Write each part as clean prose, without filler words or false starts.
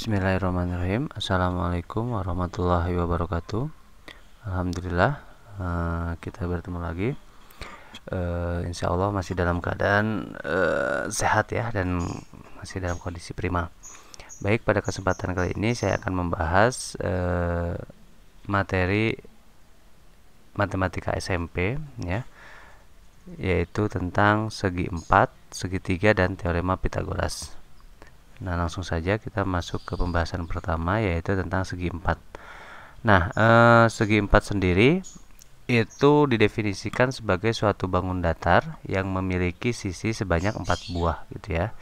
Bismillahirrahmanirrahim. Assalamualaikum warahmatullahi wabarakatuh. Alhamdulillah, kita bertemu lagi. Insya Allah masih dalam keadaan sehat ya, dan masih dalam kondisi prima. Baik, pada kesempatan kali ini saya akan membahas materi matematika SMP ya, yaitu tentang segi 4, segitiga, dan teorema Pitagoras. Nah, langsung saja kita masuk ke pembahasan pertama, yaitu tentang segi 4. Nah, segi 4 sendiri itu didefinisikan sebagai suatu bangun datar yang memiliki sisi sebanyak 4 buah gitu ya.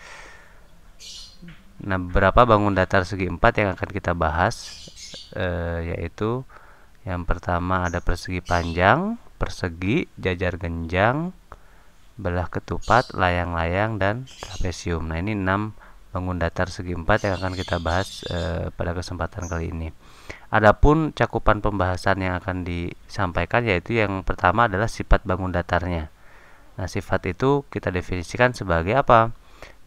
Nah, beberapa bangun datar segi 4 yang akan kita bahas, yaitu yang pertama ada persegi panjang, persegi, jajar genjang, belah ketupat, layang-layang, dan trapesium. Nah, ini 6 bangun datar segi 4 yang akan kita bahas pada kesempatan kali ini. Adapun cakupan pembahasan yang akan disampaikan yaitu yang pertama adalah sifat bangun datarnya. Nah, sifat itu kita definisikan sebagai apa?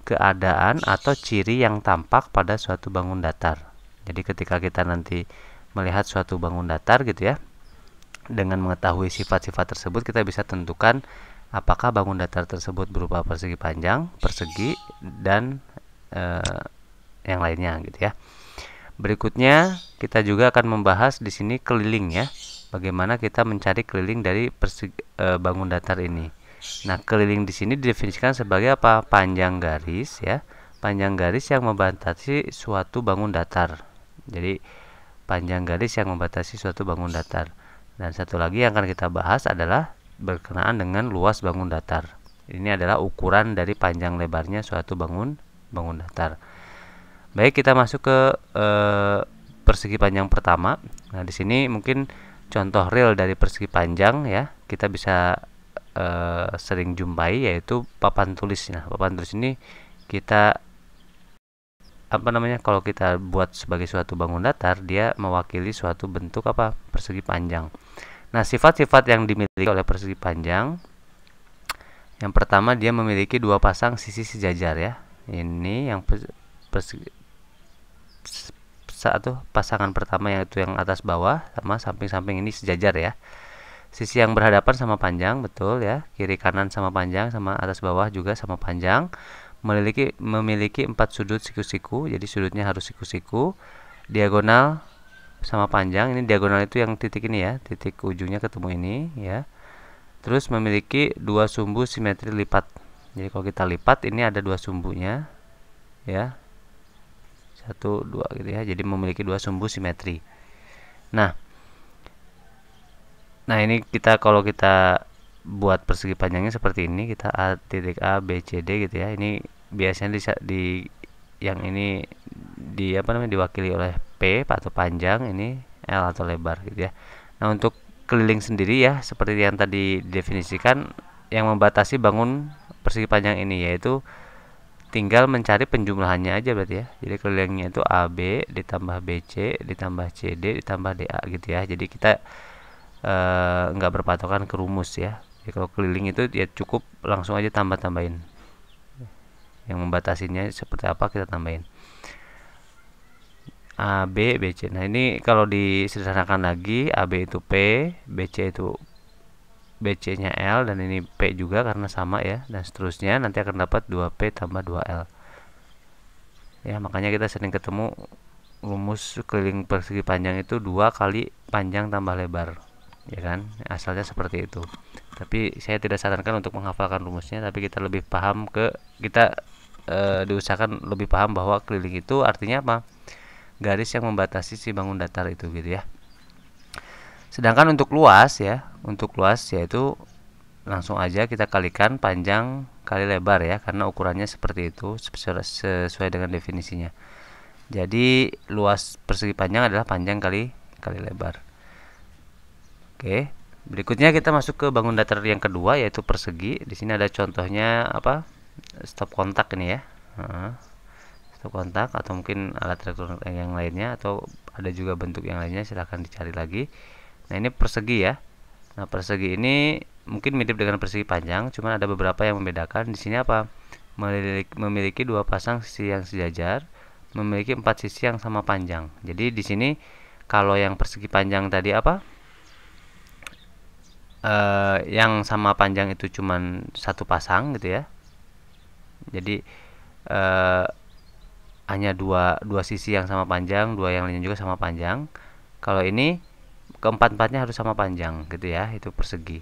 Keadaan atau ciri yang tampak pada suatu bangun datar. Jadi ketika kita nanti melihat suatu bangun datar gitu ya, dengan mengetahui sifat-sifat tersebut kita bisa tentukan apakah bangun datar tersebut berupa persegi panjang, persegi, dan yang lainnya gitu ya. Berikutnya kita juga akan membahas di sini keliling ya. Bagaimana kita mencari keliling dari bangun datar ini. Nah, keliling di sini didefinisikan sebagai apa? Panjang garis ya. Panjang garis yang membatasi suatu bangun datar. Jadi panjang garis yang membatasi suatu bangun datar. Dan satu lagi yang akan kita bahas adalah berkenaan dengan luas bangun datar. Ini adalah ukuran dari panjang lebarnya suatu bangun datar. Baik, kita masuk ke persegi panjang pertama. Nah, di sini mungkin contoh real dari persegi panjang ya, kita bisa sering jumpai, yaitu papan tulis. Nah, papan tulis ini kita kalau kita buat sebagai suatu bangun datar, dia mewakili suatu bentuk persegi panjang. Nah, sifat-sifat yang dimiliki oleh persegi panjang, yang pertama dia memiliki dua pasang sisi sejajar ya. Ini yang pasangan pertama, yaitu yang atas bawah sama samping-samping ini sejajar ya. Sisi yang berhadapan sama panjang, betul ya. Kiri kanan sama panjang, sama atas bawah juga sama panjang. Memiliki 4 sudut siku-siku, jadi sudutnya harus siku-siku. Diagonal sama panjang, ini diagonal itu yang titik ini ya, titik ujungnya ketemu ini ya. Terus memiliki 2 sumbu simetri lipat. Jadi kalau kita lipat, ini ada 2 sumbunya ya, 1, 2 gitu ya. Jadi memiliki 2 sumbu simetri. Nah ini kalau kita buat persegi panjangnya seperti ini, kita titik A, B, C, D gitu ya. Ini biasanya yang ini diwakili oleh P atau panjang, ini L atau lebar gitu ya. Nah, untuk keliling sendiri ya, seperti yang tadi didefinisikan, yang membatasi bangun persegi panjang ini yaitu tinggal mencari penjumlahannya aja berarti ya. Jadi kelilingnya itu AB ditambah BC ditambah CD ditambah DA gitu ya. Jadi kita nggak berpatokan ke rumus ya. Jadi kalau keliling itu ya cukup langsung aja tambahin. Yang membatasinya seperti apa kita tambahin. AB, BC. Nah, ini kalau disederhanakan lagi, AB itu P, BC itu BC-nya L, dan ini P juga karena sama ya, dan seterusnya nanti akan dapat 2P tambah 2L. Ya, makanya kita sering ketemu rumus keliling persegi panjang itu 2 kali panjang tambah lebar. Ya kan? Asalnya seperti itu. Tapi saya tidak sarankan untuk menghafalkan rumusnya, tapi kita lebih paham diusahakan lebih paham bahwa keliling itu artinya apa? Garis yang membatasi si bangun datar itu gitu ya. Sedangkan untuk luas yaitu langsung aja kita kalikan panjang kali lebar ya, karena ukurannya seperti itu sesuai dengan definisinya. Jadi luas persegi panjang adalah panjang kali lebar. Oke, berikutnya kita masuk ke bangun datar yang kedua, yaitu persegi. Di sini ada contohnya stop kontak ini ya. Stop kontak, atau mungkin alat elektronik yang lainnya, atau ada juga bentuk yang lainnya, silahkan dicari lagi. Nah, ini persegi ya. Nah, persegi ini mungkin mirip dengan persegi panjang, cuman ada beberapa yang membedakan. Di sini memiliki 2 pasang sisi yang sejajar, memiliki 4 sisi yang sama panjang. Jadi di sini kalau yang persegi panjang tadi apa? Yang sama panjang itu cuman satu pasang gitu ya. Jadi hanya dua sisi yang sama panjang, dua yang lainnya juga sama panjang. Kalau ini keempat-empatnya harus sama panjang gitu ya, itu persegi.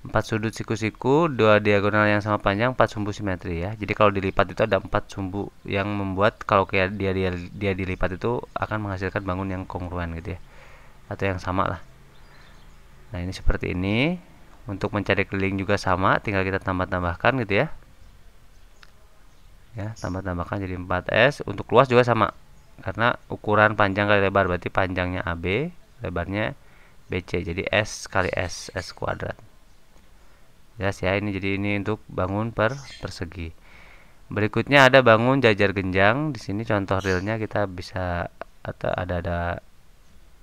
4 sudut siku-siku, 2 diagonal yang sama panjang, 4 sumbu simetri ya. Jadi kalau dilipat itu ada 4 sumbu yang membuat kalau kayak dia dilipat itu akan menghasilkan bangun yang kongruen gitu ya. Atau yang sama lah. Nah, ini seperti ini. Untuk mencari keliling juga sama, tinggal kita tambah-tambahkan gitu ya. Ya, tambah-tambahkan jadi 4S. Untuk luas juga sama. Karena ukuran panjang kali lebar berarti panjangnya AB, lebarnya BC. Jadi S kali S, S kuadrat. Jelas ya, ini jadi ini untuk bangun persegi. Berikutnya ada bangun jajar genjang. Di sini contoh realnya kita bisa atau ada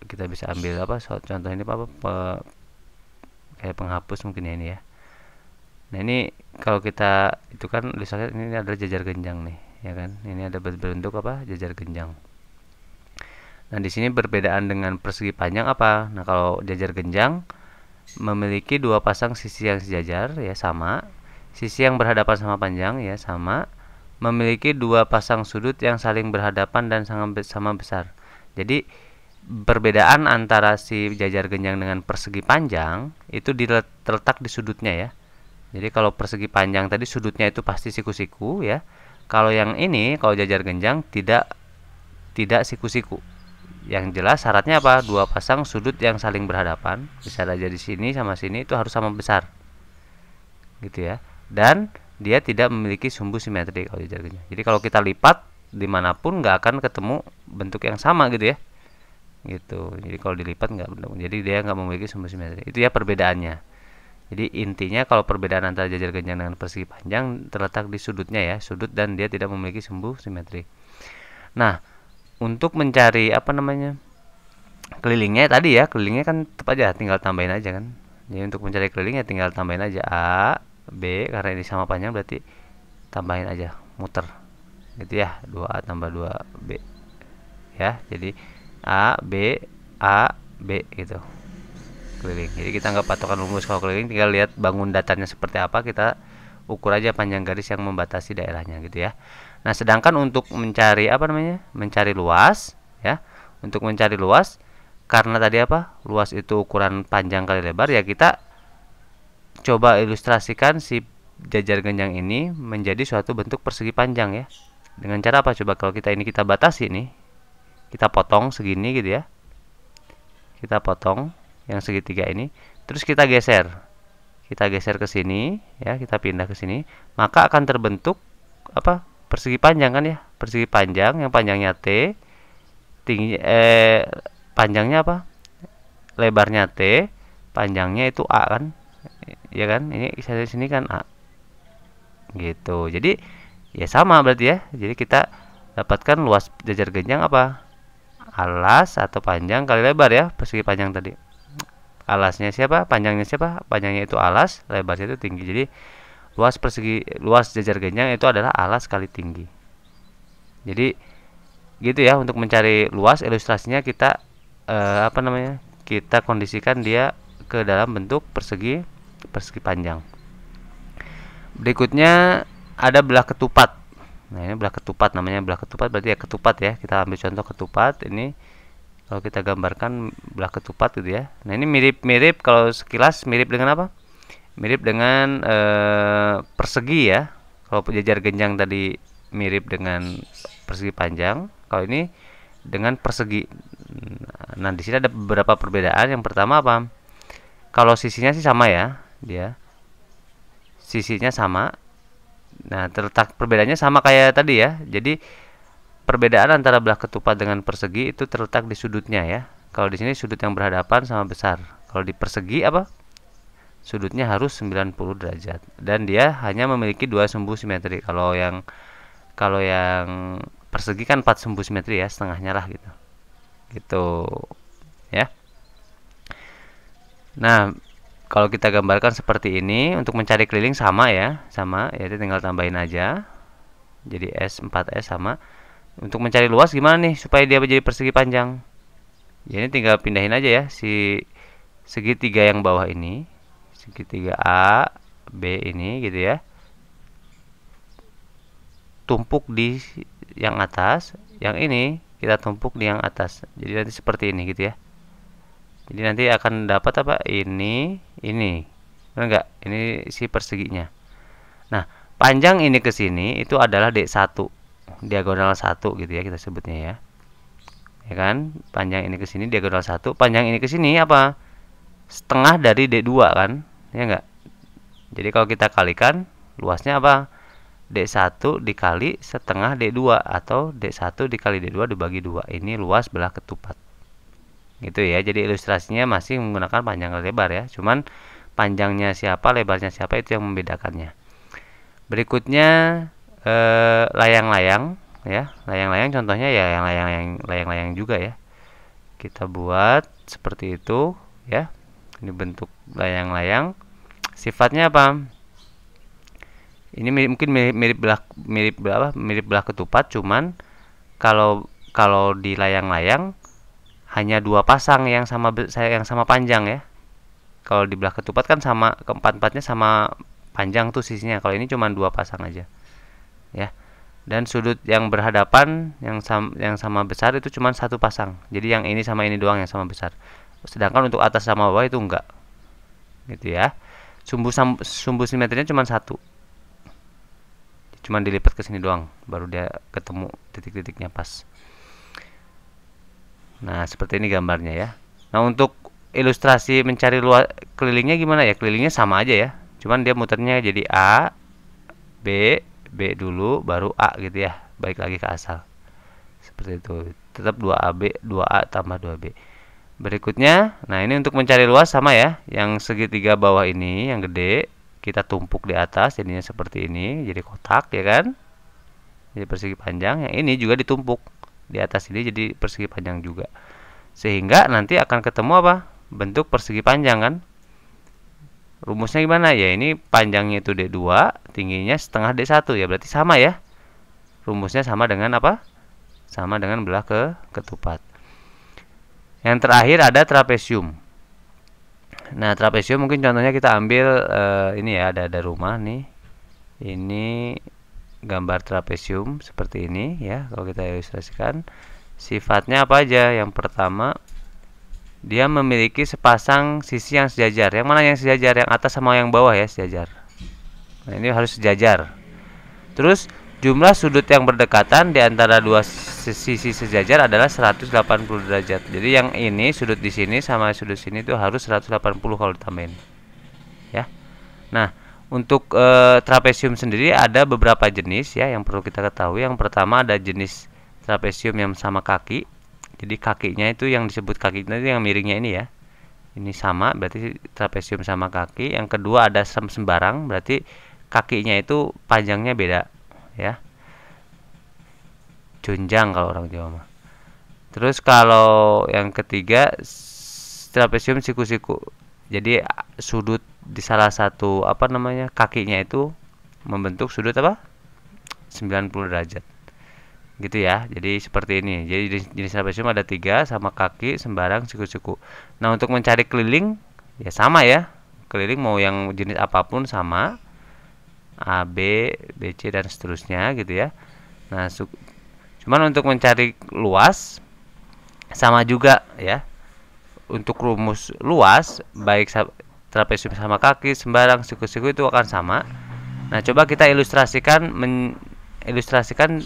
kita bisa ambil apa? Contoh ini apa? Kayak penghapus mungkin ya ini ya. Nah, ini kalau kita itu kan misalnya ini adalah jajar genjang nih, ya kan? Ini ada berbentuk apa? Jajar genjang. Nah, di sini perbedaan dengan persegi panjang apa? Nah, kalau jajar genjang memiliki dua pasang sisi yang sejajar ya sama, sisi yang berhadapan sama panjang ya sama, memiliki dua pasang sudut yang saling berhadapan dan sama besar. Jadi perbedaan antara si jajar genjang dengan persegi panjang itu terletak di sudutnya ya. Jadi kalau persegi panjang tadi sudutnya itu pasti siku-siku ya. Kalau yang ini kalau jajar genjang tidak siku-siku. Yang jelas syaratnya apa? Dua pasang sudut yang saling berhadapan, bisa aja di sini sama sini itu harus sama besar. Gitu ya. Dan dia tidak memiliki sumbu simetri kalau jajar genjang. Jadi kalau kita lipat dimanapun nggak akan ketemu bentuk yang sama gitu ya. Gitu. Jadi kalau dilipat nggak bentuk. Jadi dia nggak memiliki sumbu simetri. Itu ya perbedaannya. Jadi intinya kalau perbedaan antara jajar genjang dengan persegi panjang terletak di sudutnya ya, sudut dan dia tidak memiliki sumbu simetri. Nah, untuk mencari apa namanya kelilingnya tadi ya, kelilingnya kan tetap aja tinggal tambahin aja kan. Jadi untuk mencari kelilingnya tinggal tambahin aja A, B karena ini sama panjang berarti tambahin aja muter gitu ya, 2A tambah 2B ya. Jadi A, B gitu keliling. Jadi kita nggak patokan rumus kalau keliling, tinggal lihat bangun datanya seperti apa, kita ukur aja panjang garis yang membatasi daerahnya gitu ya. Nah, sedangkan untuk mencari apa namanya? Mencari luas ya. Untuk mencari luas karena tadi apa? Luas itu ukuran panjang kali lebar ya, kita coba ilustrasikan si jajar genjang ini menjadi suatu bentuk persegi panjang ya. Dengan cara apa? Coba kalau kita batasi nih. Kita potong segini gitu ya. Kita potong yang segitiga ini, terus kita geser ke sini ya, kita pindah ke sini, maka akan terbentuk apa? Persegi panjang kan ya, persegi panjang yang panjangnya T, tinggi panjangnya apa? Lebarnya T, panjangnya itu A kan, ya kan? Ini dari sini kan A, gitu. Jadi ya sama berarti ya. Jadi kita dapatkan luas jajar genjang apa? Alas atau panjang kali lebar ya, persegi panjang tadi. Alasnya siapa? Panjangnya siapa? Panjangnya itu alas, lebarnya itu tinggi. Jadi luas jajar genjang itu adalah alas kali tinggi. Jadi gitu ya, untuk mencari luas ilustrasinya kita apa namanya? Kita kondisikan dia ke dalam bentuk persegi panjang. Berikutnya ada belah ketupat. Nah, ini belah ketupat, namanya belah ketupat berarti ya ketupat ya. Kita ambil contoh ketupat ini. Kalau kita gambarkan belah ketupat gitu ya. Nah, ini mirip kalau sekilas mirip dengan apa? Mirip dengan persegi ya. Kalau jajar genjang tadi mirip dengan persegi panjang, kalau ini dengan persegi. Nah, di sini ada beberapa perbedaan. Yang pertama apa? Kalau sisinya sih sama ya, dia. Sisinya sama. Nah, terletak perbedaannya sama kayak tadi ya. Jadi perbedaan antara belah ketupat dengan persegi itu terletak di sudutnya ya. Kalau di sini sudut yang berhadapan sama besar. Kalau di persegi apa? Sudutnya harus 90 derajat dan dia hanya memiliki 2 sumbu simetri. Kalau yang persegi kan 4 sumbu simetri ya, setengahnya lah gitu. Gitu ya. Nah, kalau kita gambarkan seperti ini, untuk mencari keliling sama ya, yaitu tinggal tambahin aja. Jadi S 4S sama. Untuk mencari luas gimana nih supaya dia menjadi persegi panjang? Ya ini tinggal pindahin aja ya si segitiga yang bawah ini, segitiga A, B ini gitu ya. Tumpuk di yang atas, yang ini kita tumpuk di yang atas. Jadi nanti seperti ini gitu ya. Jadi nanti akan dapat apa? Ini. Benar enggak? Ini si perseginya. Nah, panjang ini ke sini itu adalah D1. Diagonal 1 gitu ya kita sebutnya ya. Ya kan? Panjang ini ke sini diagonal 1, panjang ini ke sini apa? Setengah dari D2 kan? Ya enggak? Jadi kalau kita kalikan luasnya apa? D1 dikali setengah D2 atau D1 dikali D2 dibagi 2. Ini luas belah ketupat. Gitu ya. Jadi ilustrasinya masih menggunakan panjang lebar ya. Cuman panjangnya siapa, lebarnya siapa itu yang membedakannya. Berikutnya layang-layang ya. Layang-layang contohnya ya yang layang-layang juga ya. Kita buat seperti itu ya. Ini bentuk layang-layang. Sifatnya apa? Ini mungkin mirip belah ketupat, cuman kalau di layang-layang hanya 2 pasang yang sama panjang ya. Kalau di belah ketupat kan sama keempat-empatnya sama panjang tuh sisinya. Kalau ini cuma 2 pasang aja. Ya. Dan sudut yang berhadapan yang sama besar itu cuma 1 pasang. Jadi yang ini sama ini doang yang sama besar. Sedangkan untuk atas sama bawah itu enggak. Gitu ya. Sumbu simetrinya cuma 1. Cuma dilipat ke sini doang, baru dia ketemu titik-titiknya pas. Nah, seperti ini gambarnya ya. Nah, untuk ilustrasi mencari luas kelilingnya gimana ya? Kelilingnya sama aja ya. Cuman dia muternya jadi A, B dulu, baru A gitu ya. Balik lagi ke asal. Seperti itu. Tetap 2AB, 2A tambah 2B. Berikutnya, nah ini untuk mencari luas sama ya. Yang segitiga bawah ini, yang gede, kita tumpuk di atas jadinya seperti ini, jadi kotak ya kan, jadi persegi panjang. Yang ini juga ditumpuk di atas ini jadi persegi panjang juga, sehingga nanti akan ketemu apa? Bentuk persegi panjang kan. Rumusnya gimana ya? Ini panjangnya itu D2, tingginya setengah D1 ya, berarti sama ya. Rumusnya sama dengan apa? Sama dengan belah ketupat. Yang terakhir ada trapesium. Nah, trapesium mungkin contohnya kita ambil ini ya, ada rumah nih. Ini gambar trapesium seperti ini ya. Kalau kita ilustrasikan, sifatnya apa aja? Yang pertama, dia memiliki sepasang sisi yang sejajar. Yang mana yang sejajar? Yang atas sama yang bawah ya, sejajar. Nah, ini harus sejajar. Terus jumlah sudut yang berdekatan di antara dua sisi sejajar adalah 180 derajat. Jadi yang ini sudut di sini sama sudut sini itu harus 180 kalau ditambahin. Ya. Nah, untuk trapesium sendiri ada beberapa jenis ya yang perlu kita ketahui. Yang pertama ada jenis trapesium yang sama kaki. Jadi kakinya itu yang disebut kakinya itu yang miringnya ini ya. Ini sama berarti trapesium sama kaki. Yang kedua ada sembarang, berarti kakinya itu panjangnya beda ya, junjang kalau orang Jawa mah. Terus kalau yang ketiga trapesium siku-siku, jadi sudut di salah satu apa namanya kakinya itu membentuk sudut apa 90 derajat gitu ya. Jadi seperti ini. Jadi jenis trapesium ada 3, sama kaki, sembarang, siku-siku. Nah, untuk mencari keliling ya sama ya, keliling mau yang jenis apapun sama, A, B, C dan seterusnya gitu ya. Nah, cuman untuk mencari luas sama juga ya. Untuk rumus luas baik trapesium sama kaki, sembarang, siku-siku itu akan sama. Nah, coba kita ilustrasikan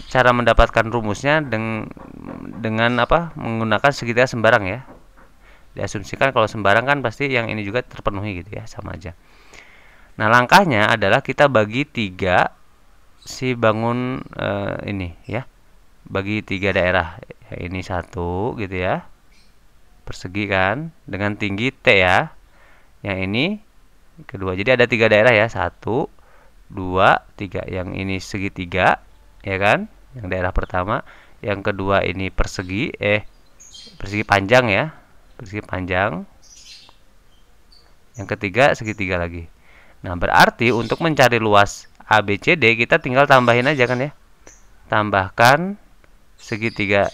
cara mendapatkan rumusnya dengan apa? Menggunakan segitiga sembarang ya. Diasumsikan kalau sembarang kan pasti yang ini juga terpenuhi gitu ya, sama aja. Nah, langkahnya adalah kita bagi 3 si bangun ini ya. Bagi 3 daerah. Ini 1 gitu ya. Persegi kan dengan tinggi T ya. Yang ini kedua. Jadi ada 3 daerah ya. 1 2 3. Yang ini segitiga ya kan? Yang daerah pertama, yang kedua ini persegi panjang ya. Persegi panjang. Yang ketiga segitiga lagi. Nah, berarti untuk mencari luas ABCD kita tinggal tambahin aja kan ya. Tambahkan segitiga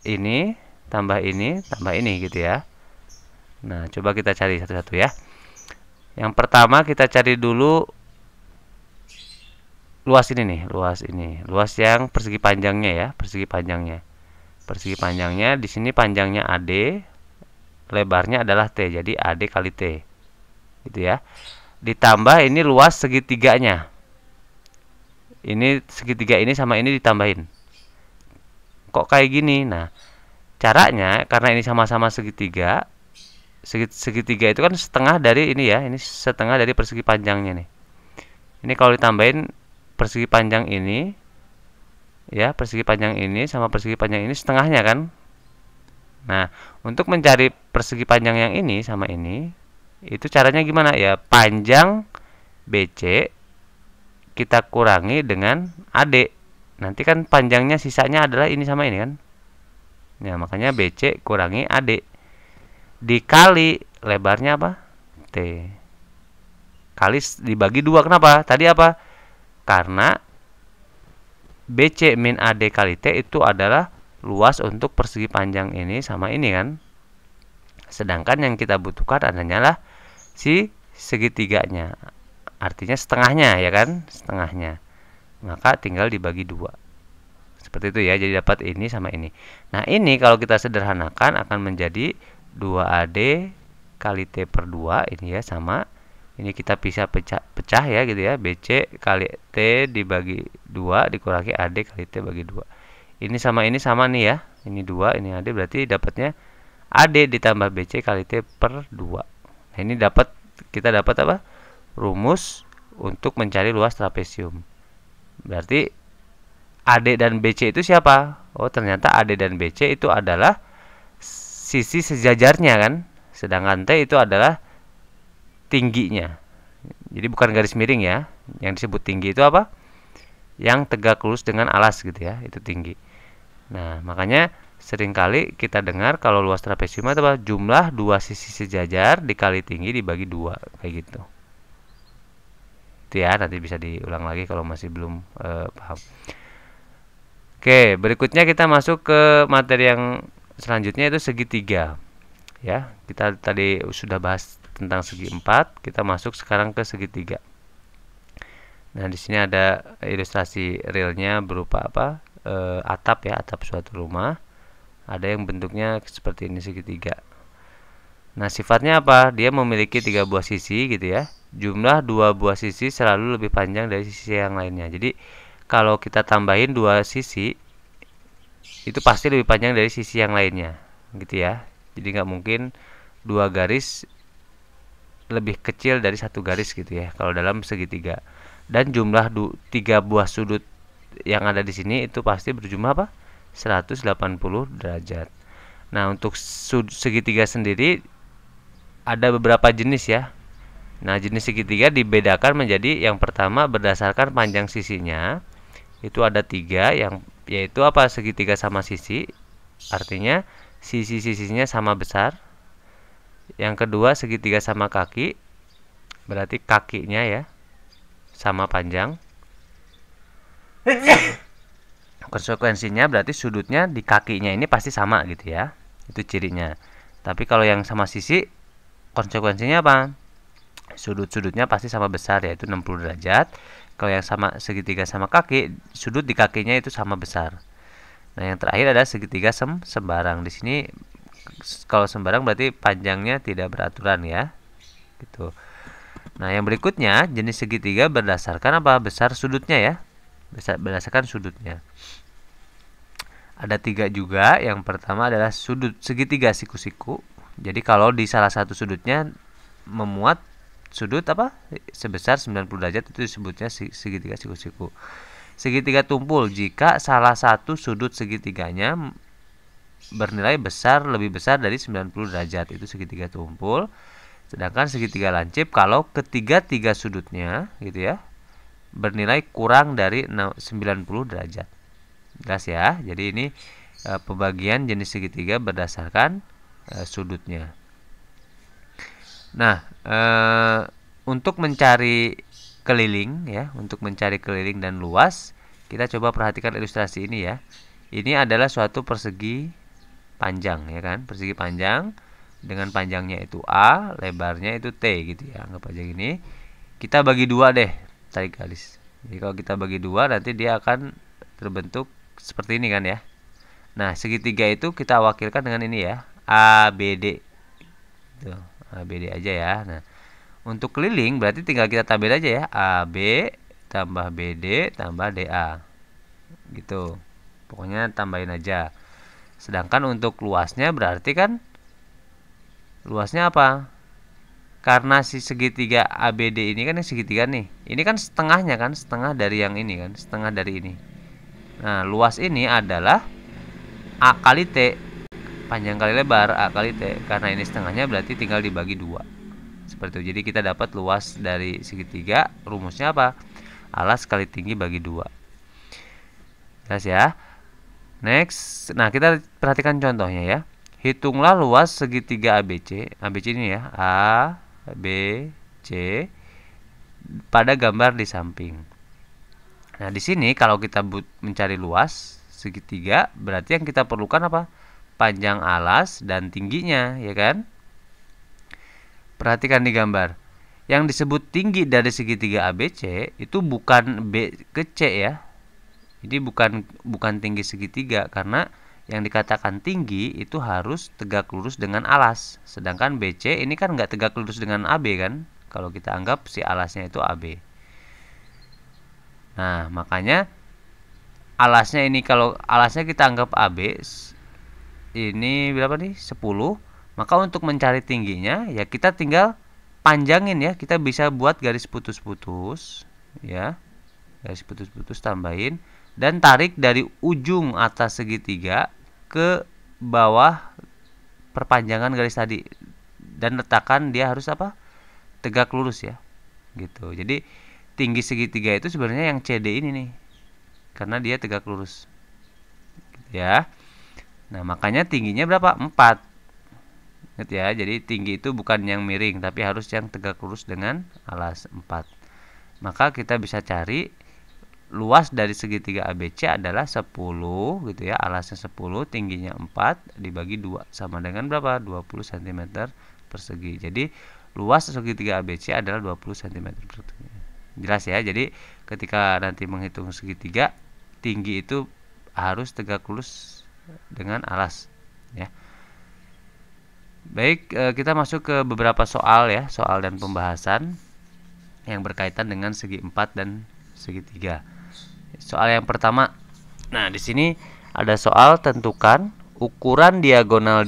ini tambah ini gitu ya. Nah, coba kita cari satu-satu ya. Yang pertama kita cari dulu luas ini nih, luas yang persegi panjangnya ya, persegi panjangnya. Persegi panjangnya di sini panjangnya AD, lebarnya adalah T, jadi AD kali T. Gitu ya. Ditambah ini luas segitiganya. Ini segitiga ini sama ini ditambahin. Kok kayak gini? Nah, caranya karena ini sama-sama segitiga, segitiga itu kan setengah dari ini ya, ini setengah dari persegi panjangnya nih. Ini kalau ditambahin persegi panjang ini ya, persegi panjang ini sama persegi panjang ini setengahnya kan. Nah, untuk mencari persegi panjang yang ini sama ini, itu caranya gimana ya? Panjang BC kita kurangi dengan AD. Nanti kan panjangnya sisanya adalah ini sama ini kan. Nah, makanya BC kurangi AD. Dikali lebarnya apa? T. Kali dibagi 2. Kenapa? Tadi apa? Karena BC min AD kali T itu adalah luas untuk persegi panjang ini sama ini kan. Sedangkan yang kita butuhkan hanyalah si segitiganya. Artinya setengahnya ya kan? Setengahnya. Maka tinggal dibagi 2. Seperti itu ya. Jadi dapat ini sama ini. Nah, ini kalau kita sederhanakan akan menjadi 2AD kali T per 2 ini ya, sama ini kita bisa pecah ya gitu ya. BC kali T dibagi 2 dikurangi AD kali T bagi 2. Ini sama nih ya. Ini 2, ini AD, berarti dapatnya AD ditambah BC kali T per 2. Nah, ini kita dapat apa? Rumus untuk mencari luas trapesium. Berarti AD dan BC itu siapa? Oh, ternyata AD dan BC itu adalah sisi sejajarnya kan. Sedangkan T itu adalah tingginya. Jadi bukan garis miring ya. Yang disebut tinggi itu apa? Yang tegak lurus dengan alas gitu ya. Itu tinggi. Nah, makanya seringkali kita dengar kalau luas trapesium itu apa? Jumlah dua sisi sejajar dikali tinggi dibagi 2. Kayak gitu. Itu ya, nanti bisa diulang lagi kalau masih belum paham. Oke, berikutnya kita masuk ke materi yang selanjutnya, itu segitiga. Ya, kita tadi sudah bahas tentang segi 4, kita masuk sekarang ke segitiga. Nah, di sini ada ilustrasi realnya berupa apa? Atap ya, atap suatu rumah. Ada yang bentuknya seperti ini, segitiga. Nah, sifatnya apa? Dia memiliki 3 buah sisi gitu ya. Jumlah 2 buah sisi selalu lebih panjang dari sisi yang lainnya. Jadi, kalau kita tambahin 2 sisi, itu pasti lebih panjang dari sisi yang lainnya. Gitu ya. Jadi, nggak mungkin 2 garis lebih kecil dari 1 garis gitu ya, kalau dalam segitiga. Dan jumlah 3 buah sudut yang ada di sini itu pasti berjumlah apa? 180 derajat. Nah, untuk segitiga sendiri ada beberapa jenis ya. Nah, jenis segitiga dibedakan menjadi yang pertama berdasarkan panjang sisinya. Itu ada 3, yaitu apa? Segitiga sama sisi. Artinya sisi-sisinya sama besar. Yang kedua segitiga sama kaki. Berarti kakinya ya sama panjang. Konsekuensinya berarti sudutnya di kakinya ini pasti sama gitu ya. Itu cirinya. Tapi kalau yang sama sisi, konsekuensinya apa? Sudut-sudutnya pasti sama besar, yaitu 60 derajat. Kalau yang sama segitiga sama kaki, sudut di kakinya itu sama besar. Nah, yang terakhir ada segitiga sembarang. Di sini kalau sembarang berarti panjangnya tidak beraturan ya. Gitu. Nah, yang berikutnya jenis segitiga berdasarkan apa? Besar sudutnya ya. Berdasarkan sudutnya. Ada 3 juga. Yang pertama adalah sudut segitiga siku-siku. Jadi kalau di salah satu sudutnya memuat sudut apa? Sebesar 90 derajat, itu disebutnya segitiga siku-siku. Segitiga tumpul jika salah satu sudut segitiganya bernilai lebih besar dari 90 derajat, itu segitiga tumpul. Sedangkan segitiga lancip kalau ketiga-tiga sudutnya gitu ya bernilai kurang dari 90 derajat. Jelas ya. Jadi ini pembagian jenis segitiga berdasarkan sudutnya. Nah, untuk mencari keliling ya, untuk mencari keliling dan luas, kita coba perhatikan ilustrasi ini ya. Ini adalah suatu persegi panjang, ya kan? Persegi panjang dengan panjangnya itu A, lebarnya itu T gitu ya. Anggap aja gini. Kita bagi dua deh, tarik garis. Jadi kalau kita bagi dua, nanti dia akan terbentuk seperti ini kan ya. Nah, segitiga itu kita wakilkan dengan ini ya, ABD. Tuh, ABD aja ya. Nah, untuk keliling berarti tinggal kita tambahin aja ya, AB tambah BD tambah DA. Gitu. Pokoknya tambahin aja. Sedangkan untuk luasnya berarti kan luasnya apa? Karena si segitiga ABD ini kan segitiga nih. Ini kan setengahnya kan, setengah dari yang ini kan, setengah dari ini. Nah, luas ini adalah A kali T, panjang kali lebar A kali T. Karena ini setengahnya berarti tinggal dibagi 2. Seperti itu. Jadi kita dapat luas dari segitiga, rumusnya apa? Alas kali tinggi bagi 2. Jelas ya? Next. Nah, kita perhatikan contohnya ya. Hitunglah luas segitiga ABC. ABC ini ya, A, B, C pada gambar di samping. Nah, di sini kalau kita mencari luas segitiga, berarti yang kita perlukan apa? Panjang alas dan tingginya, ya kan? Perhatikan di gambar. Yang disebut tinggi dari segitiga ABC itu bukan B ke C ya. Ini bukan tinggi segitiga, karena yang dikatakan tinggi itu harus tegak lurus dengan alas. Sedangkan BC ini kan nggak tegak lurus dengan AB kan? Kalau kita anggap si alasnya itu AB. Nah, makanya alasnya ini, kalau alasnya kita anggap AB, ini berapa nih? 10. Maka untuk mencari tingginya ya kita tinggal panjangin ya. Kita bisa buat garis putus-putus ya. Garis putus-putus tambahin dan tarik dari ujung atas segitiga ke bawah perpanjangan garis tadi dan letakkan dia harus apa? Tegak lurus ya. Gitu. Jadi tinggi segitiga itu sebenarnya yang CD ini nih. Karena dia tegak lurus. Gitu ya. Nah, makanya tingginya berapa? 4. Ingat ya, jadi tinggi itu bukan yang miring tapi harus yang tegak lurus dengan alas 4. Maka kita bisa cari luas dari segitiga ABC adalah 10 gitu ya, alasnya 10, tingginya 4 dibagi 2 sama dengan berapa? 20 cm persegi. Jadi luas segitiga ABC adalah 20 cm persegi. Jelas ya. Jadi ketika nanti menghitung segitiga, tinggi itu harus tegak lurus dengan alas ya. Baik, kita masuk ke beberapa soal ya, soal dan pembahasan yang berkaitan dengan segi 4 dan segitiga. Soal yang pertama. Nah, di sini ada soal tentukan ukuran diagonal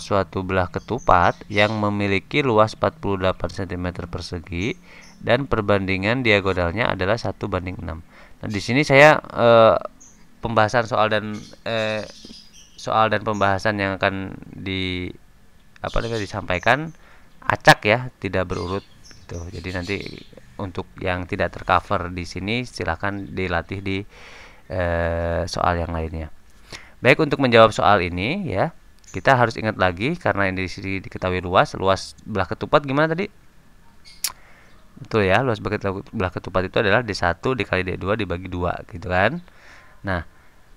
suatu belah ketupat yang memiliki luas 48 cm persegi dan perbandingan diagonalnya adalah 1:6. Nah, di sini saya pembahasan soal dan pembahasan yang akan disampaikan acak ya, tidak berurut gitu. Jadi nanti untuk yang tidak tercover di sini silahkan dilatih di soal yang lainnya. Baik, untuk menjawab soal ini ya, kita harus ingat lagi karena ini di sini diketahui luas belah ketupat gimana tadi? Betul ya, luas belah ketupat itu adalah D1 dikali D2 dibagi 2 gitu kan. Nah,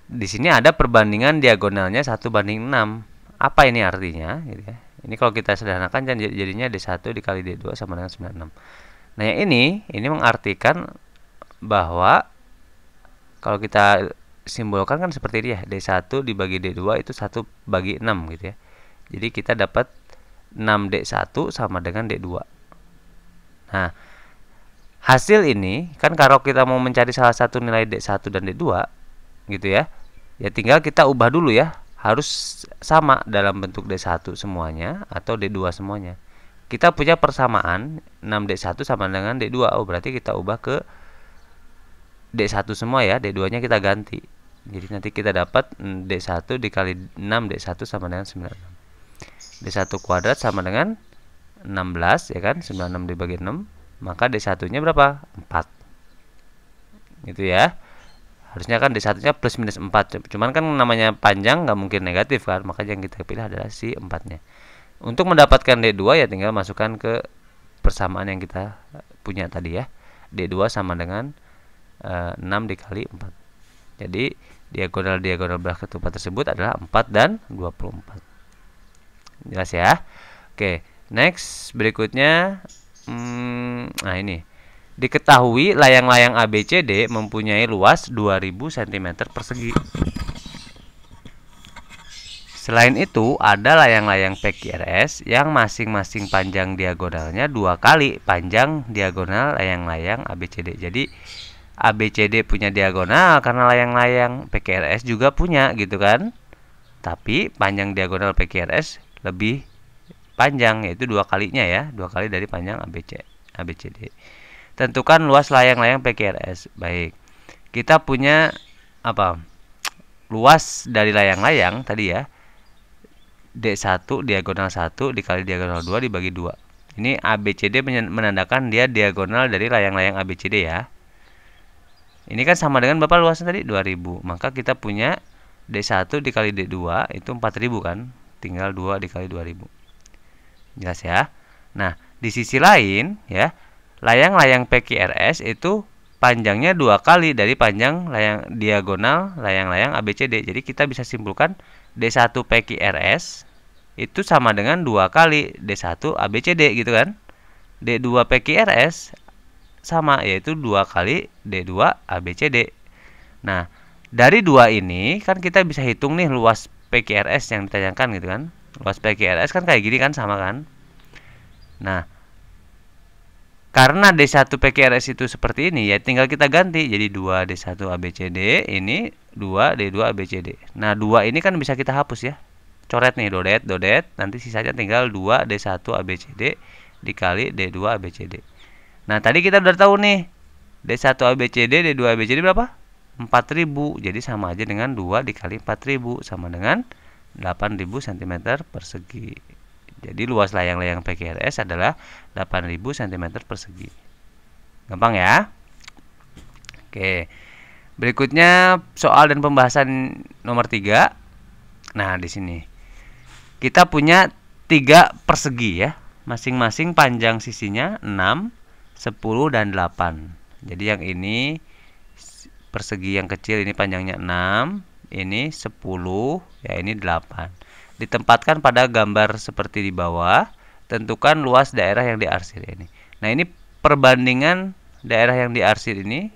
di sini ada perbandingan diagonalnya 1:6. Apa ini artinya gitu ya? Ini kalau kita sederhanakan jadinya D1 dikali D2 sama dengan 96. Nah, yang ini mengartikan bahwa kalau kita simbolkan kan seperti ini ya, D1 dibagi D2 itu 1/6 gitu ya. Jadi kita dapat 6D1 sama dengan D2. Nah, hasil ini kan kalau kita mau mencari salah satu nilai D1 dan D2 gitu ya, ya tinggal kita ubah dulu ya. Harus sama dalam bentuk D1 semuanya atau D2 semuanya. Kita punya persamaan 6D1 sama dengan D2. Oh, berarti kita ubah ke D1 semua ya, D2 nya kita ganti. Jadi nanti kita dapat D1 dikali 6D1 sama dengan 96. D1 kuadrat sama dengan 16 ya kan, 96 dibagi 6. Maka D1 nya berapa? 4. Gitu ya. Harusnya kan D1 nya plus minus 4. Cuman kan namanya panjang nggak mungkin negatif kan. Maka yang kita pilih adalah si 4 nya. Untuk mendapatkan D2 ya tinggal masukkan ke persamaan yang kita punya tadi ya. D2 sama dengan 6 dikali 4. Jadi diagonal belah ketupat tersebut adalah 4 dan 24. Jelas ya? Oke, next berikutnya. Nah ini. Diketahui layang-layang ABCD mempunyai luas 2000 cm persegi. Selain itu, ada layang-layang PQRS yang masing-masing panjang diagonalnya 2 kali panjang diagonal layang-layang ABCD. Jadi ABCD punya diagonal karena layang-layang PQRS juga punya gitu kan. Tapi panjang diagonal PQRS lebih panjang, yaitu 2 kalinya ya, 2 kali dari panjang ABCD. Tentukan luas layang-layang PQRS. Baik. Kita punya apa? Luas dari layang-layang tadi ya. D1 diagonal 1 dikali diagonal 2 dibagi 2. Ini ABCD menandakan dia diagonal dari layang-layang ABCD ya. Ini kan sama dengan berapa luasnya tadi? 2000. Maka kita punya D1 dikali D2 itu 4000 kan? Tinggal 2 dikali 2000. Jelas ya? Nah, di sisi lain ya, layang-layang PQRS itu panjangnya 2 kali dari panjang diagonal layang-layang ABCD. Jadi kita bisa simpulkan D1 PQRS itu sama dengan 2 kali D1 ABCD gitu kan. D2 PQRS sama, yaitu 2 kali D2 ABCD. Nah, dari 2 ini kan kita bisa hitung nih luas PQRS yang ditanyakan gitu kan. Luas PQRS kan kayak gini kan, sama kan. Nah, karena D1 PQRS itu seperti ini, ya tinggal kita ganti. Jadi 2 D1 ABCD, ini 2 D2 ABCD. Nah, 2 ini kan bisa kita hapus ya. Coret nih, dodet. Nanti sisanya tinggal 2 D1 ABCD dikali D2 ABCD. Nah, tadi kita udah tahu nih. D1 ABCD, D2 ABCD berapa? 4000. Jadi sama aja dengan 2 dikali 4000. Sama dengan 8000 cm persegi. Jadi luas layang-layang PQRS adalah 8000 cm persegi. Gampang ya? Oke. Berikutnya soal dan pembahasan nomor 3. Nah, di sini kita punya 3 persegi ya. Masing-masing panjang sisinya 6, 10 dan 8. Jadi yang ini persegi yang kecil ini panjangnya 6, ini 10, ya ini 8. Ditempatkan pada gambar seperti di bawah. Tentukan luas daerah yang diarsir ini. Nah, ini perbandingan daerah yang diarsir ini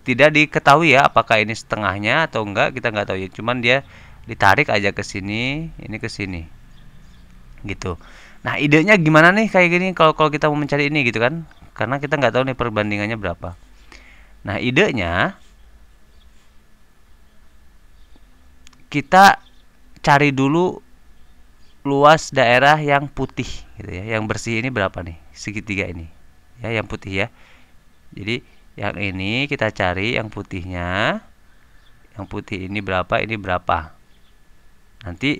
tidak diketahui ya, apakah ini setengahnya atau enggak, kita nggak tahu ya. Cuman dia ditarik aja ke sini, ini ke sini. Gitu. Nah, idenya gimana nih kayak gini kalau kita mau mencari ini gitu kan? Karena kita nggak tahu nih perbandingannya berapa. Nah, idenya kita cari dulu luas daerah yang putih gitu ya. Yang bersih ini berapa nih? Segitiga ini. Ya, yang putih ya. Jadi, yang ini kita cari yang putihnya. Yang putih ini berapa? Ini berapa? Nanti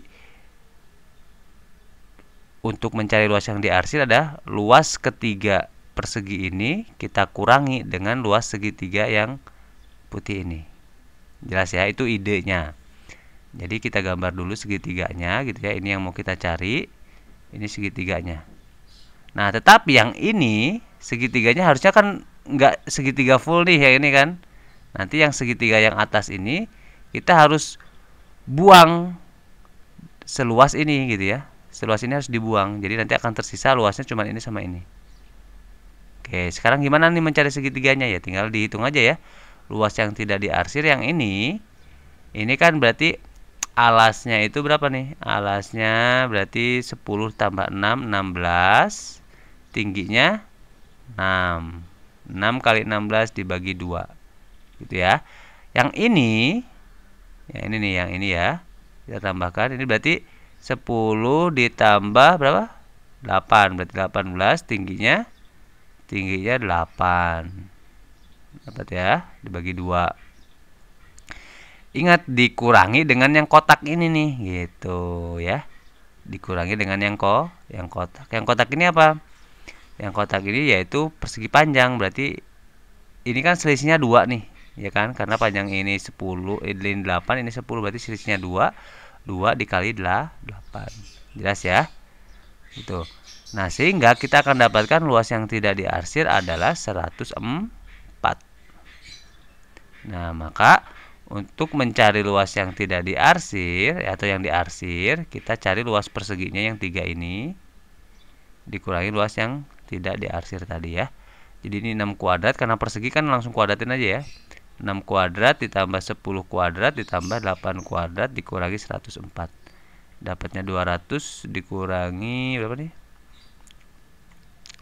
untuk mencari luas yang diarsir ada luas ketiga persegi ini kita kurangi dengan luas segitiga yang putih ini. Jelas ya, itu idenya. Jadi kita gambar dulu segitiganya gitu ya. Ini yang mau kita cari. Ini segitiganya. Nah, tetapi yang ini segitiganya harusnya kan nggak segitiga full nih ya ini kan. Nanti yang segitiga yang atas ini kita harus buang seluas ini gitu ya. Seluas ini harus dibuang. Jadi nanti akan tersisa luasnya cuma ini sama ini. Oke, sekarang gimana nih mencari segitiganya ya? Tinggal dihitung aja ya. Luas yang tidak diarsir yang ini kan berarti alasnya itu berapa nih? Alasnya berarti 10 tambah 6, 16. Tingginya 6. 6 kali 16 dibagi 2. Gitu ya. Yang ini, yang ini ya. Kita tambahkan, ini berarti 10 ditambah berapa? 8. Berarti 18, tingginya 8. Dapat ya, dibagi 2. Ingat dikurangi dengan yang kotak ini nih, gitu ya. Dikurangi dengan yang kotak. Yang kotak ini apa? Yang kotak ini yaitu persegi panjang, berarti ini kan selisihnya 2 nih, ya kan? Karena panjang ini 10, ini 8, ini 10, berarti selisihnya 2. 2 dikali 8. Jelas ya? Gitu. Nah, sehingga kita akan dapatkan luas yang tidak diarsir adalah 104. Nah, maka Untuk mencari luas yang tidak diarsir atau yang diarsir, kita cari luas perseginya yang 3 ini dikurangi luas yang tidak diarsir tadi ya. Jadi ini 6 kuadrat, karena persegi kan langsung kuadratin aja ya. 6 kuadrat ditambah 10 kuadrat ditambah 8 kuadrat dikurangi 104. Dapatnya 200 dikurangi berapa nih?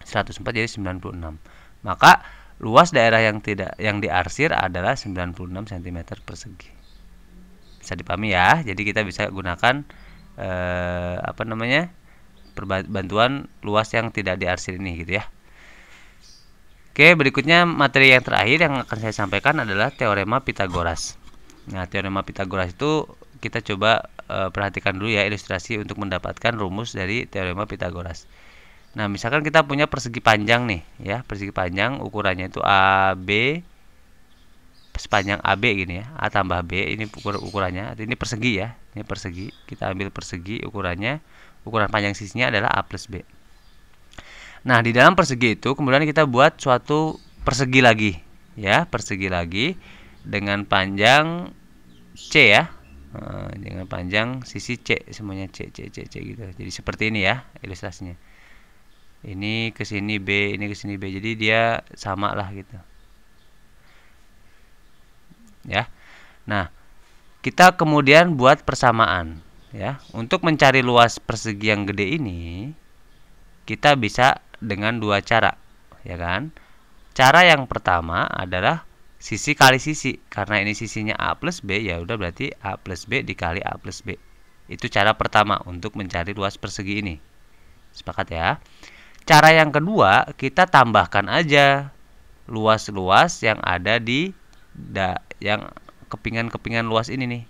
104 jadi 96. Maka luas daerah yang diarsir adalah 96 cm persegi. Bisa dipahami ya. Jadi kita bisa gunakan bantuan luas yang tidak diarsir ini gitu ya. Oke, berikutnya materi yang terakhir yang akan saya sampaikan adalah teorema Pitagoras. Nah, teorema Pitagoras itu kita coba perhatikan dulu ya ilustrasi untuk mendapatkan rumus dari teorema Pitagoras. Nah, misalkan kita punya persegi panjang nih ya, persegi panjang ukurannya itu AB, sepanjang AB gini ya, A tambah B, ini ukurannya, ini persegi ya, ini persegi, kita ambil persegi ukuran panjang sisinya adalah A plus B. Nah, di dalam persegi itu kemudian kita buat suatu persegi lagi ya, persegi lagi dengan panjang C ya, dengan panjang sisi C, semuanya C gitu. Jadi seperti ini ya ilustrasinya. Ini ke sini B, ini ke sini B. Jadi dia sama lah gitu. Ya. Nah, kita kemudian buat persamaan ya. Untuk mencari luas persegi yang gede ini, kita bisa dengan dua cara, ya kan? Cara yang pertama adalah sisi kali sisi. Karena ini sisinya A plus B, ya udah berarti A plus B dikali A plus B. Itu cara pertama untuk mencari luas persegi ini. Sepakat ya? Cara yang kedua, kita tambahkan aja luas-luas yang ada di yang kepingan-kepingan luas ini nih.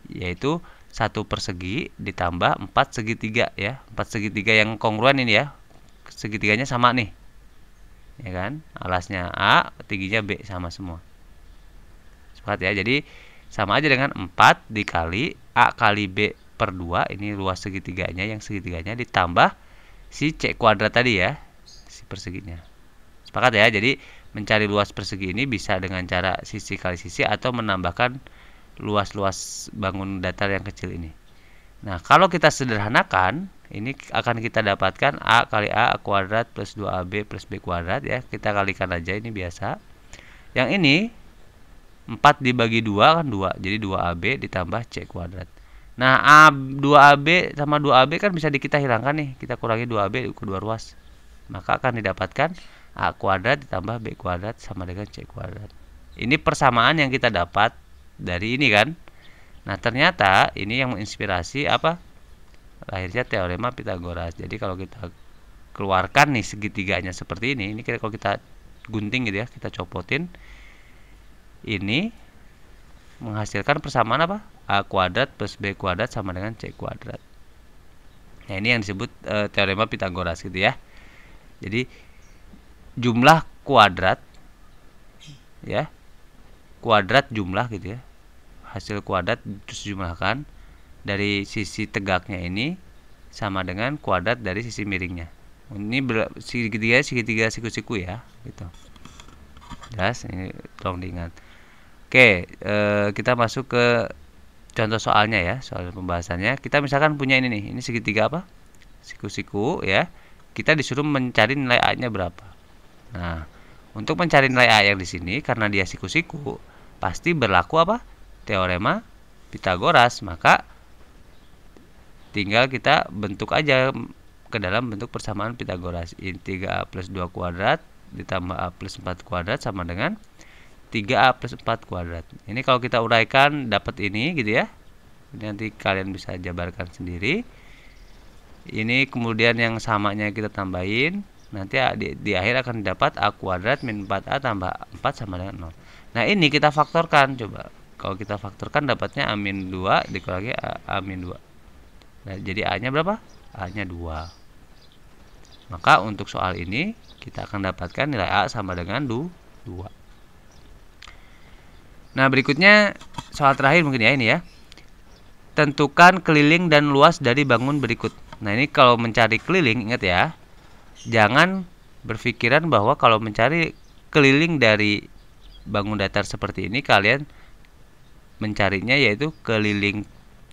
Yaitu 1 persegi ditambah 4 segitiga ya. 4 segitiga yang kongruen ini ya. Segitiganya sama nih. Ya kan? Alasnya A, tingginya B sama semua. Sepakat ya. Jadi sama aja dengan 4 dikali A kali B per 2, ini luas segitiganya, yang segitiganya ditambah si C kuadrat tadi ya, si perseginya. Sepakat ya. Jadi mencari luas persegi ini bisa dengan cara sisi kali sisi atau menambahkan luas-luas bangun datar yang kecil ini. Nah, kalau kita sederhanakan, ini akan kita dapatkan A kali A kuadrat plus 2AB plus B kuadrat ya. Kita kalikan aja, ini biasa. Yang ini 4 dibagi 2 kan 2. Jadi 2AB ditambah C kuadrat. Nah, 2AB sama 2AB kan bisa kita hilangkan nih. Kita kurangi 2AB kedua ruas. Maka akan didapatkan A kuadrat ditambah B kuadrat sama dengan C kuadrat. Ini persamaan yang kita dapat dari ini kan. Nah, ternyata ini yang menginspirasi apa? Lahirnya teorema Pitagoras. Jadi kalau kita keluarkan nih segitiganya seperti ini kalau kita gunting gitu ya, kita copotin, ini menghasilkan persamaan apa? A kuadrat plus B kuadrat sama dengan C kuadrat. Nah, ini yang disebut teorema Pitagoras gitu ya. Jadi jumlah kuadrat ya, kuadrat jumlah gitu ya, hasil kuadrat terus jumlahkan dari sisi tegaknya ini sama dengan kuadrat dari sisi miringnya. Ini segitiga siku-siku ya gitu. Jelas, ini tolong diingat. Oke, kita masuk ke contoh soalnya ya, soal pembahasannya. Kita misalkan punya ini nih, ini segitiga apa? Siku-siku ya. Kita disuruh mencari nilai A-nya berapa. Nah, untuk mencari nilai A yang di sini, karena dia siku-siku, pasti berlaku apa? Teorema Pitagoras. Maka tinggal kita bentuk aja ke dalam bentuk persamaan Pitagoras. Ini 3A plus 2 kuadrat ditambah A plus 4 kuadrat sama dengan 3A plus 4 kuadrat. Ini kalau kita uraikan dapat ini gitu ya. Ini nanti kalian bisa jabarkan sendiri. Ini kemudian yang samanya kita tambahin. Nanti di akhir akan dapat A kuadrat min 4A tambah 4 sama dengan 0. Nah, ini kita faktorkan. Coba. Kalau kita faktorkan dapatnya A min 2 dikurangi A min 2. Nah, jadi A-nya berapa? A-nya 2. Maka untuk soal ini kita akan dapatkan nilai A sama dengan 2. Nah, berikutnya soal terakhir mungkin ya ini ya. Tentukan keliling dan luas dari bangun berikut. Nah, ini kalau mencari keliling, ingat ya. Jangan berpikiran bahwa kalau mencari keliling dari bangun datar seperti ini kalian mencarinya yaitu keliling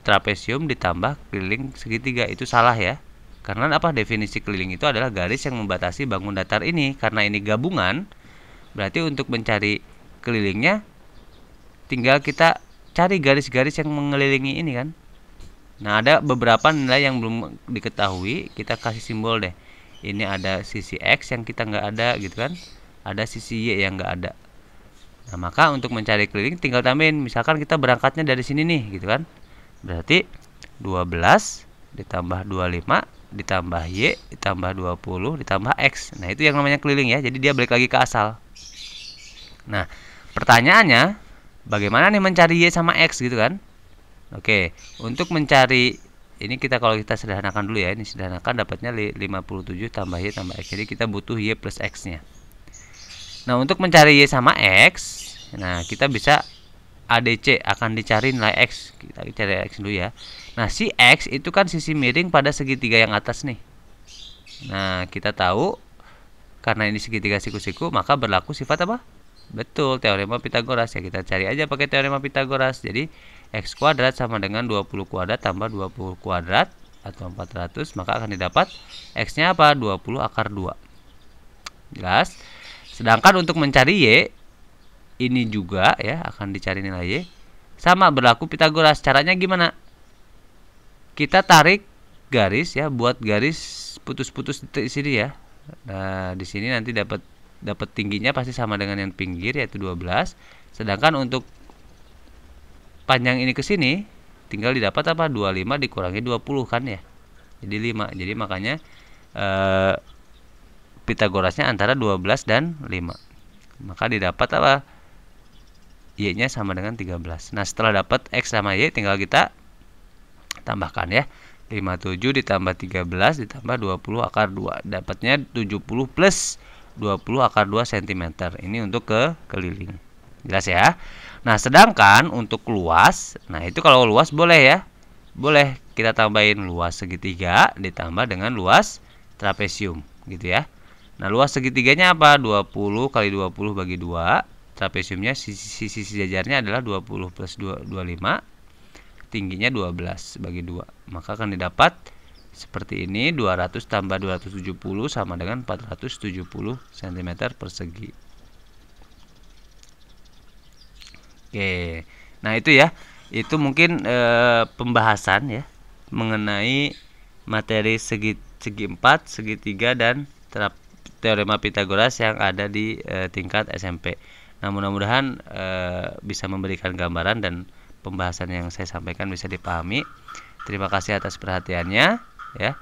trapesium ditambah keliling segitiga. Itu salah ya. Karena apa? Definisi keliling itu adalah garis yang membatasi bangun datar ini. Karena ini gabungan, berarti untuk mencari kelilingnya tinggal kita cari garis-garis yang mengelilingi ini kan. Nah, ada beberapa nilai yang belum diketahui, kita kasih simbol deh. Ini ada sisi X yang kita nggak ada gitu kan. Ada sisi Y yang nggak ada. Nah, maka untuk mencari keliling tinggal tambahin. Misalkan kita berangkatnya dari sini nih gitu kan. Berarti 12 ditambah 25 ditambah Y ditambah 20 ditambah X. Nah, itu yang namanya keliling ya. Jadi dia balik lagi ke asal. Nah, pertanyaannya bagaimana nih mencari Y sama X gitu kan? Oke, untuk mencari ini kalau kita sederhanakan dulu ya. Ini sederhanakan dapatnya 57 tambah Y tambah X. Jadi kita butuh Y plus X-nya. Nah, untuk mencari Y sama X, nah kita bisa ADC akan dicari nilai X. Kita cari X dulu ya. Nah, si X itu kan sisi miring pada segitiga yang atas nih. Nah, kita tahu karena ini segitiga siku-siku, maka berlaku sifat apa? Betul, teorema Pitagoras ya. Kita cari aja pakai teorema Pitagoras. Jadi X kuadrat sama dengan 20 kuadrat tambah 20 kuadrat atau 400, maka akan didapat X-nya apa? 20 akar 2. Jelas? Sedangkan untuk mencari Y, ini juga ya akan dicari nilai Y. Sama berlaku Pitagoras. Caranya gimana? Kita tarik garis ya, buat garis putus-putus di sini ya. Nah, di sini nanti dapat tingginya pasti sama dengan yang pinggir yaitu 12. Sedangkan untuk panjang ini ke sini tinggal didapat apa? 25 dikurangi 20 kan ya. Jadi 5. Jadi makanya Pitagorasnya antara 12 dan 5. Maka didapat apa? Y-nya sama dengan 13. Nah, setelah dapat X sama Y tinggal kita tambahkan ya. 57 ditambah 13 ditambah 20 akar 2. Dapatnya 70 plus 20 akar 2 cm. Ini untuk keliling. Jelas ya? Nah, sedangkan untuk luas, nah itu kalau luas boleh ya. Boleh kita tambahin luas segitiga ditambah dengan luas trapesium gitu ya. Nah, luas segitiganya apa? 20 kali 20 bagi 2. Trapesiumnya sisi jajarnya adalah 20 plus 25. Tingginya 12 bagi 2. Maka akan didapat seperti ini, 200 tambah 270 sama dengan 470 cm persegi. Oke, nah itu ya, itu mungkin pembahasan ya mengenai materi segi 4, segitiga dan teorema Pitagoras yang ada di tingkat SMP. Nah, mudah-mudahan bisa memberikan gambaran dan pembahasan yang saya sampaikan bisa dipahami. Terima kasih atas perhatiannya ya.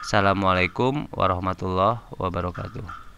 Assalamualaikum warahmatullahi wabarakatuh.